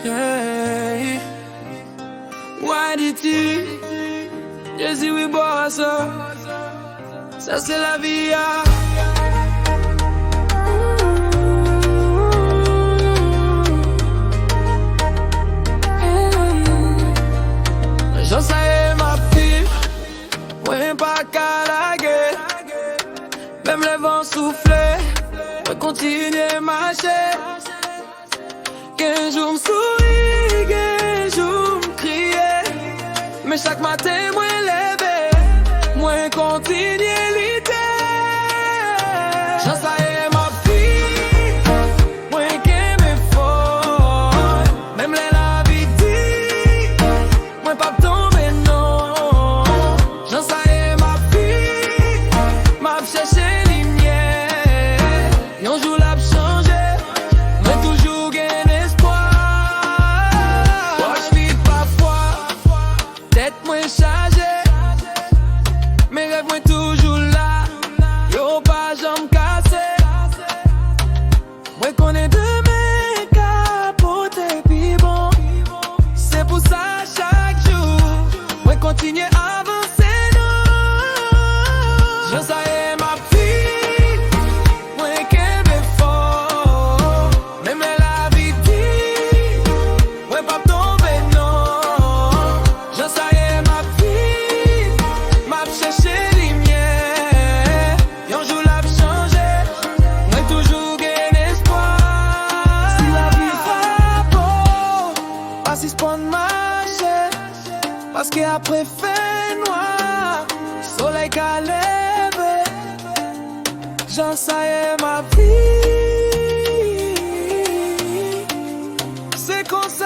Yeah. Why dis-tu? Je dis oui, boire ça. Ça c'est la vie, ah. J'en sais ma fille, ouais pas qu'à la guerre. Même le vent souffler, ouais continuer marcher. Qu'un jour me sourit, qu'un jour me crier. Mais chaque matin moi lever, moi continuer l'idée. J'en sais ma fille, moi qu'elle me faut. Même la vie dit, moi pas tomber non. J'en sais ma fille, m'a cherché lumière. Un jour l'a changé, mais toujours gain espoir. Moi j'vis parfois, tête moins chargée, mes rêves moins toujours là. Yo pas jamais cassé. Moi connais demain capoter puis bon. C'est pour ça chaque jour, moi continuer à avancer non. Je sais ma fille, moi qu'elle me faut. Même la vie dit, moi pas tomber non. Je sais ma fille, m'a cherché lumière. Un jour l'a changé, moi toujours gain espoir. Si la vie va beau, pas si spawn marcher. Parce qu'après fait noir, soleil qu'a levé. J'en sais ma vie. C'est comme ça.